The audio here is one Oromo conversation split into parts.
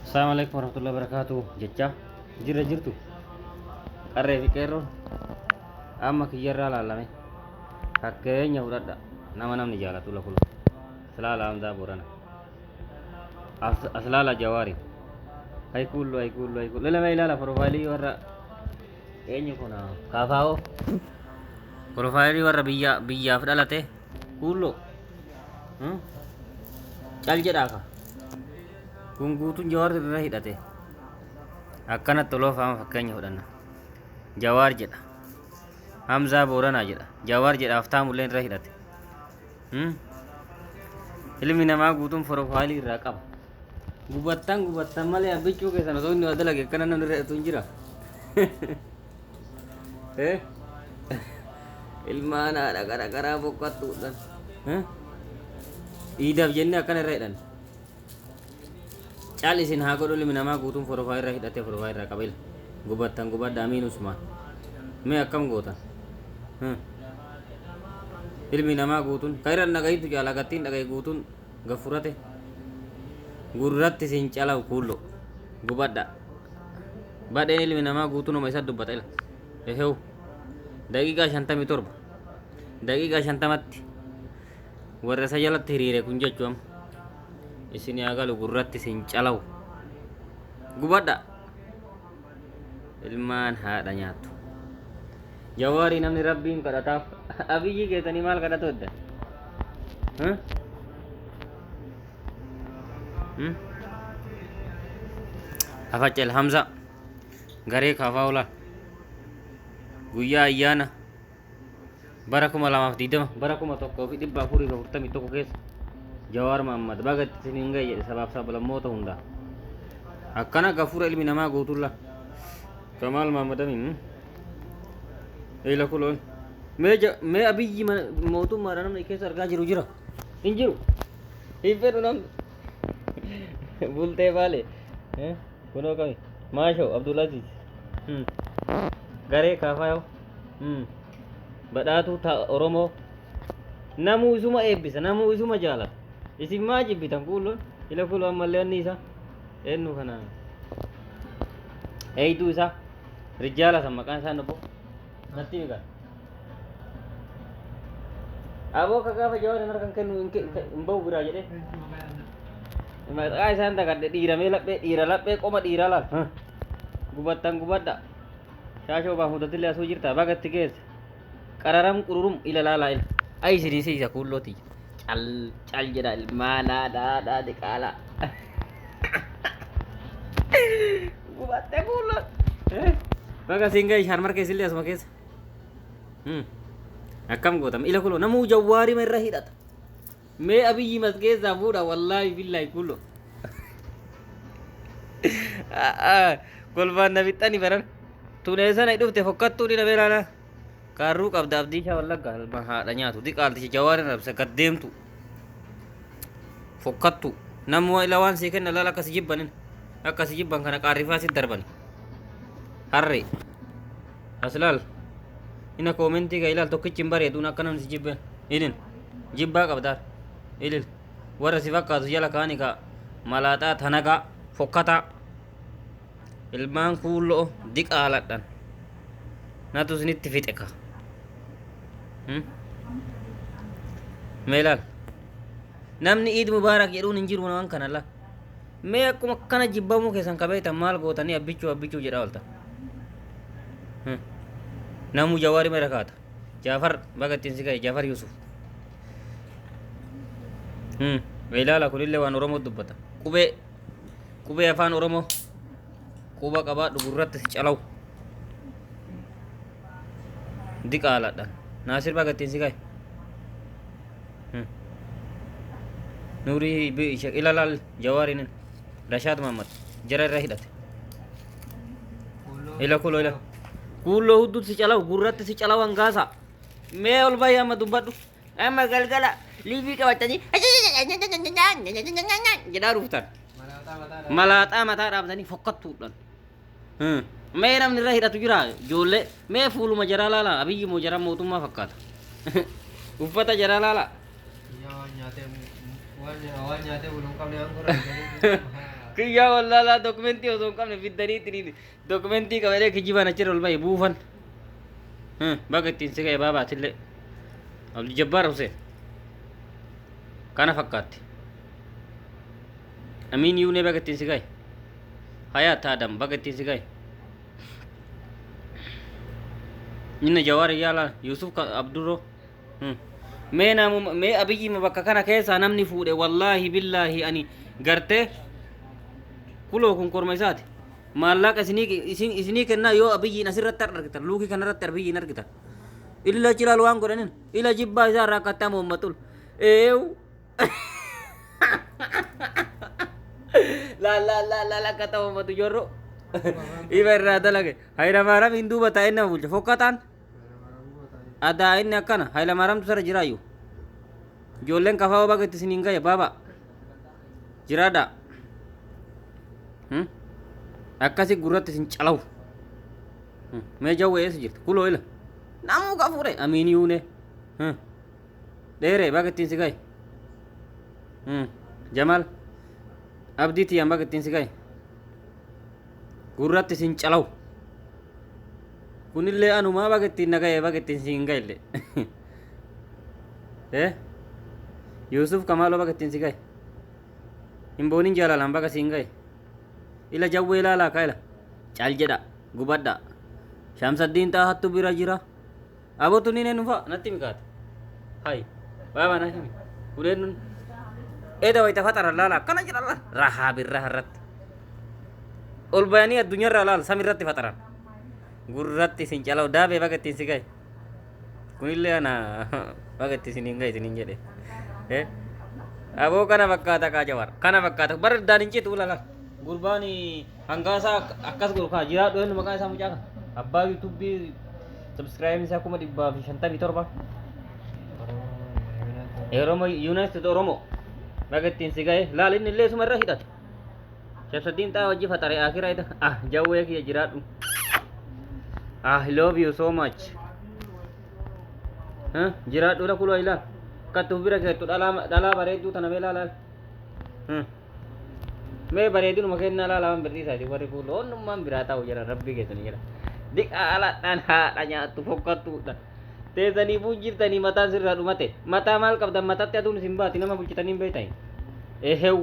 Assalamualaikum warahmatullahi wabarakatuh. Jecha jira jirtu qarree fi qeerroon amma kiyyarraa laalame fakkeenya fudhadha nama namni jaalatu la kulu aslaala hamdaa borana aslaala jawaari haykullu leleme ilaala profaayilii warra eenyu kuna kaafaa'oo profaayilii warra biyyaaf dhalate kuullo cal jedhaa ka kun guutuun jawaar irra hidhate akkanatti oloofaama fakkeenya fudhanna jawaar jedha hamzaa booranaa jedha jawaar jedha aftaamullee irra hidhate ilmi namaa guutuun profaayilii irraa qaba gubattan malee abbichuu keessan osoo inni waa dalage akkana namni irra hidhatu hin jira ilmaan haadha qaraqaraa boqqattuudhaan dhiidaaf jennee akkana irra hidhan caal isin haa godhu ilmi namaa guutuun profaayilii irra hidhatee profaayilii irraa qaba gubattan gubadda amiin usmaan mee akkam gootan ilmi namaa guutuun kairan dhagayitu jaala gattiin dhagayi guutuun gaffurate gurratti isin calaw kuullo gubadda badheen ilmi namaa guutuun uma isa dubbata ila ehew daqiiqaa 57 daqiiqaa 50tti warra isa jalatti hiriire kun jechuun isin yaa galu gurratti isin calaw gubadda ilmaan haadha nyaattu jawaarii namni rabbiin kadhataaf abiyyi keessanii maal kadhatu edda afacel hamza garee kaafaa'ula guyyaa ayyaana bara 2020 bara 1441 keessa jawaar mahammad bagatti isiniin gahe jedhe sabaaf sablammoota hundaa akkana gafura ilmi namaa guutulla kamaal mahammadamin eela kuloon mee abiyyi mootummaadha namni keessa argaa jiru jira hin jiru hin fedhu namni bultee baale kunoo qabe maashoo abdulaziz garee kaafaa'oo badhaatuu ta oromoo namuu isuma eebbisa namuu isuma jaalata isin maa jibbitan kuulloon ila kuloo ammallee anni isa eenyu kana eeyduu isaa rijaala san maqaan isaa nobbo natti miqaa aboo ka gaafa jawaar hin harkan kennu hin ba'u biraa jedhe maqaa isaan dagadhe dhiiramee dhiira laphee qoma dhiiraa laal gubattan gubadda shaashoo baa mudatillee asuu jirta bagatti keessa qararam qururum ila laalaa ila ay isinii siisa kuullooti cal jedha ilmaanaa dhaadhaa diqaalaa gubatte kuulloon baga singa sharmar keessillee asuma keessa akkam gootam ila kulo namuu jawwaari ma irra hidhata mee abiyyi masgeessaa fuudha wallaahi billaahi kullo golbaan na fixxani baran tuneessana dhufte fokkattuu dhina beelaana kaarruu qabda abdiishaa wallagga alma haadha nyaatu diqaaltichi jawaari rabsa gaddeemtu fokkattu namuu ila waan sii kenna lala akkasi jibbanin akkasi jibban kana qaarrifaa sit darban harre aslaal ina komentii ga ilaal tokkichi hin bareeduun akka namni si jibben ilin jibbaa qabdaar ilil warra si fakkaatu jala kaani ka malaaxaa tanagaa fokkataa ilmaan kuulloo diqaaladhan natu isinitti fixe ka mee ilaal namni iid mubaarak jedhuun hin jiru naman kanalla mee akkuma akkana jibbamuu keessan qabeetan maal gootanii abbichuu jedhaa olta namu jawaari mera kaata jaafar bagattiin si gahe jaafar yusuf ilaala kunillee waan oromoo dubbata qubee afaan oromoo quba qabaadhu gurratti si calaw diqaaladhan naasir bagattiin si gahe nuurii ilalaal jawaarinin rashaad mahammad jara irra hidhate ila kulo ila kuulloo hudduu si calaw gurratti si calaw hangaasa mee ol bahi amma dubbadhu amma galgala liivii qabatanii jedhaa dhuftan malaaxaa mataa dhaabtanii fokkattuudhaan mee namni irra hidhatu jira ijoollee mee fuuluma jaraa laala abiyyi moo jaraa mootummaa fakkaata uffata jaraa laala Kiyya wallala dokumentii osoo hin qabne fiddaniitiin dokumentii qabalee kijibaan achirra ol ba'e buufan. Baga ittiin si ga'e baabaatillee. Abdul Jabbaar Hussein. Kana fakkaatti. Amin Yuunee baga ittiin si ga'e. Hayaat Adam baga ittiin si ga'e. Inni Jawaar Iyyaala Yusuf Abdurroo. Mee abiyyi bakka kana keessaa namni fuudhe wallaahi billaahi ani gartee kuloo kun korma isaati. Maallaqa isinii kennaa yoo abiyyiin asirratti argitan luukii kanarratti abiyyiin argitan. Illa cilaal waan godhanin ila jibbaa isaa irraa akkattaa muummatul. Eewu. La akkattaa muummatu jorro. Iba irraa dalage. Hayilamaaraam hin duuba taa'ee nama bulcha fokkataan. Adaa inni akkana Hayilamaaraamtu sara jiraayyuu. Ijoolleen kafaa baga itti isiniin gahe baaba. Jiraadhaa. Akkasi gurratti isin calawu. Mee jawwee eessa jirti kuloo ila. Namuu qafuure Amiin Yuunee. Dheeree baga ittiin si gahe. Jamaal Abdii Tiyyaan baga ittiin si gahe. Gurratti isin calawu. Kunillee anumaa baga ittiin nagahee baga ittiin si hin gahe. Yusuf Kamaaloo baga ittiin si gahe. Himbooniin jaalalaan baga si hin gahe. Ila jawwee ilaalaa kaa'ila. Caal jedha gubadha. Shamsaddiin Xaahattu bira jira. Abootu ni nufa natti mikaate. Hai. Baaba na himi. Uleen nun. Eda wayita fatara laala akkana jira laala. Rahaa birraa irratti. Ol bayanii addunyaarraa laala samirratti fataran. Gurratti isin calaw daabee baga ittiin si gahe. Kunillee ana baga itti isin hin gahe isin hin jedhe. Aboo kana fakkaata kaa Jawaar. Kana fakkaata bara daan hin citu laala. Gurbaani hangaasaa akkas godhu kaa jiraa dho'ennu maqaan isaa mucaa kan abbaa yuutuubii sabskiraayimiin isaa 157 Oromoo Yuunaayitid Oromoo baga ittiin si gahe laal inni illee suma irra hidhate Shamsaddiin Xaa wajji faxare akira ida jawwee kiyya jiraadhu I love you so much jiraadhu la kuloo ilaal kattuuf bira keettu dhalaa bareedduu tana mee laalaal Mee bareedinuma kennaa laalaan birrii isaati warri kun onnummaan biraa ta'u jira rabbii keessanii jira. Diqaalaadhaan haadha nyaattu fokkattuudha. Teessanii buun jirtanii mataan sirraa dhumate. Mataa maal qabdan mataatti aduun isin baati nama bulchitanii hin beektan. Ehew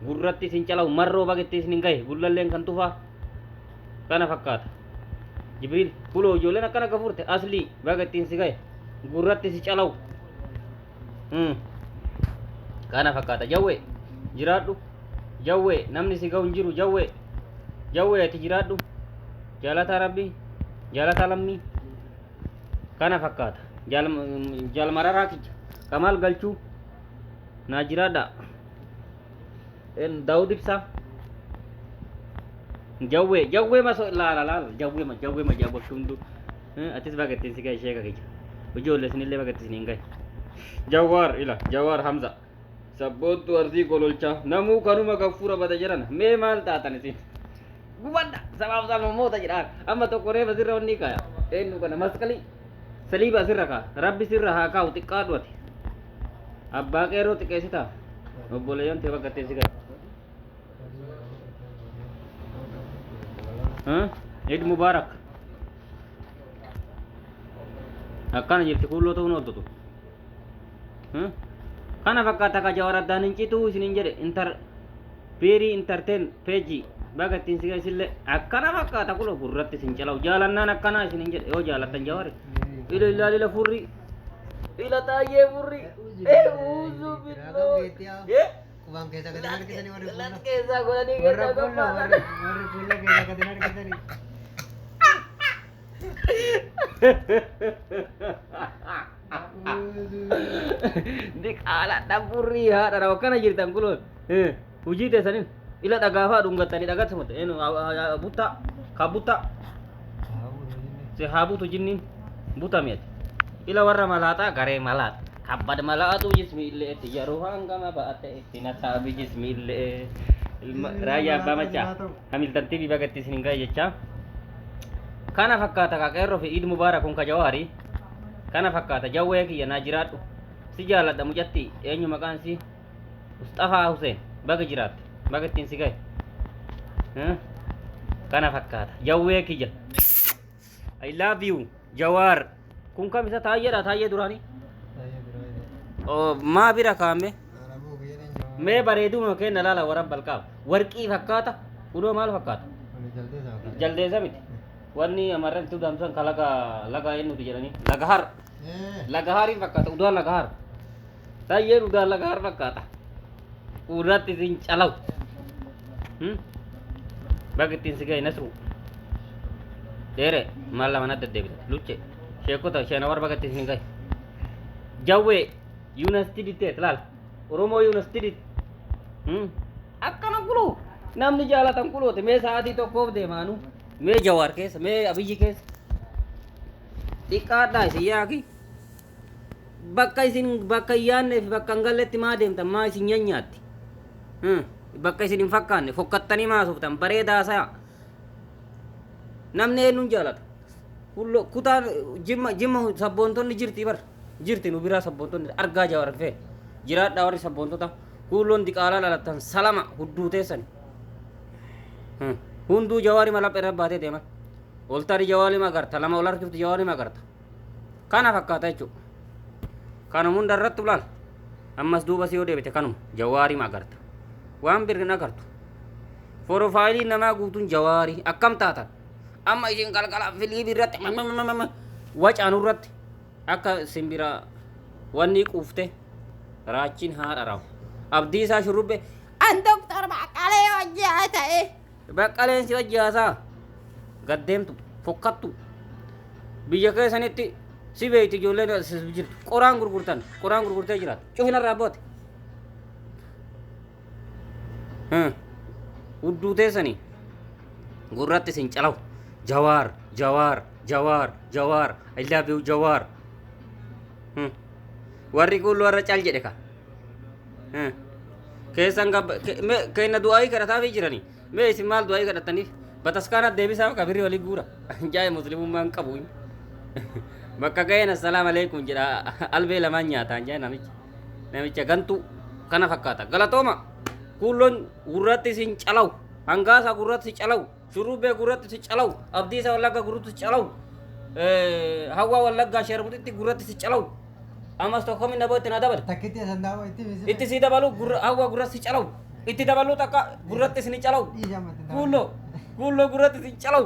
gurratti isin calawu marroo bagetti isin hin gahe gullalleen kan tufaa. Kana fakkaata. Jibriil kuloo ijoolleen akkana gafurte aslii bagetti isin gahe gurratti isin calawu. Kana fakkaata jawwee jiraadhu. Jawwee namni si ga'u hin jiru jawwee ati jiraadhu jaalataa rabbii jaalataa lammii kana fakkaata jaalmararaa kiyya Kamaal Galchuu naa jiraadha Daawud Ibsaa jawwee maso laala jawwee ma jaabakkundu atis bagattiin si gahe sheeka kiyya ijoollee isinillee bagattiin isin hin gahe Jawaar Hamza Sabboottu arsii gololchaa namuu kanuma gafuura bada jiran mee maal taatan isin gubadha sabaaf salmamoota jedhaan amma tokko reefa sirra onni kaaya eenyu kana masqalii saliiba sirra kaa rabbi sirra haa kaa'u xiqqaadhu ati abbaa qeerroo xiqqeessitaa obboleeyyoon tee bakka teessi gahe Eid Mubaarak akkana jirti kuulloo ta'uun ooltutu Kana fakkaata ka Jawaar addaan hin citu isinin jedhe Piirii Intarteen Peejii baga ittiin si gahesillee akkana fakkaata kuloo gurratti isin calawu jaalannaan akkanaa isinin jedhe yoo jaalattan Jawaari ila ilaalila furri ila taayyee furri uuzu billoo Kubang keessa gadi harkisanii warri Galan keessa godhanii keessa gabbaadha warri fuula keessa gadi harkisanii Diqaala dhabburrii haadha rawa kana jirtan kuloon hujii teessanin ila dhagaafaa dhungattanii dhagattumate butta ka butta se haa butu jinniin butamiati ila warra malaaxaa garee malaat kabbad malaatu jismi illee itti yeroo hangama ba'atte itti nataabi jismi illee raayyaa abbaa machaa hamiltan tiibii bagatti isin hin gahe jechaa kana fakkaata ka qeerroo fi Eid Mubaarak kun ka Jawaarii kana fakkaata jawwee kiyya naa jiraadhu si jaaladha mucatti eenyu maqaan si Mustafaa Huseen baga jiraatte baga ittiin si gahe Kana fakkaata. Jawwee kiyya. I love you. Jawaar. Kun kam isa taayyeedha taayyee duraanii. Maa bira kaa'ame. Mee bareeduma kenna laala warra balqaaf. Warqii fakkaata. Kunoo maal fakkaata? Jaldeessa miti. Wanni amarran tu damsan laga eenyuti jedhanii. Lagahar. Lagaharii fakkaata. Udaan lagahar. Taayyeen udaan lagahar fakkaata. Urratti isin calaw. Bakki ittiin si gahe nasru. Dheere maal lama nadda deebita. Luche. Sheekota sheena warra bakka ittiin si gahe. Jawwee yuunivarsiitii ditteet laal. Oromoo yuunivarsiitii. Akkana kuluu. Namni jaalatan kuluuti. Mee sa'aatii tokkoof deemaanu. Mee Jawaar keessa. Mee Abiyyi keessa. Xiqqaadhaa isin yaaki. Bakka hin yaadneef bakka hin galletti maa deemtan maa isin nyaanyaatti. Bakka isin hin fakkaanne fokkattanii maasuftan bareedaa sa'a. Namni eenyuun jaalata. Kutaan jimma sabboontonni jirti bar. Jirti nu biraa sabboontonni argaa Jawaar fee. Jiraadhaa warri sabboontota. Kuuloon diqaalaa lalattan salama hudduu teessan. Hunduu Jawaari mala irra baatee deeman. Oltaari Jawaari magarta lama ol harkiftu Jawaari magarta. Kana fakkaata jechuudha. Kanuma hunda irratti ulaal. Ammas duuba si yoo deebite kanuma Jawaari magarta. Waan birri nagartu. Profaayilii namaa guutuun Jawaarii akkam taatan. Amma isin qalqala filiibii irratti wacaanu irratti akka simbira wanni quufte raachiin haadha raawu. Abdii isaa shurrubbe an doktor Baqqalee wajjaa ta'e. Baqqaleen si wajjaasaa gaddeemtu fokkattu biyya keessanitti si beeyti ijoolleen jirtu qoraan gurgurtee jiraatu cufinarraa boote. Hudduu teessanii gurratti isin calaw Jawaar I love you Jawaar. Warri kuuluu warra cal jedhe ka. Keessan kenna du'aayii kadhataafii jiranii. Mee isin maal du'aayii kadhataniif? Bataskaana deebisaaf kabirri walii guura. Jaa'e muslimummaan qabu. Bakka ga'een assalaamu alaikum jedha albee lamaan nyaataan jaa'e namicha gantuu kana fakkaata. Galatooma kuuloon gurratti isin calaw. Hangaasa gurratti si calaw. Shurrubbee gurratti si calaw. Abdiisa wallagga gurratti si calaw. Hawwaa wallaggaa sheerbutitti gurratti si calaw. Amas tokko minna bootti na dabale. Takkitti asan daawwa Itti si dabalu hawwaa gurratti si calaw. Itti dabaluu takka gurratti isin calaw. Kuulloo gurratti isin calaw.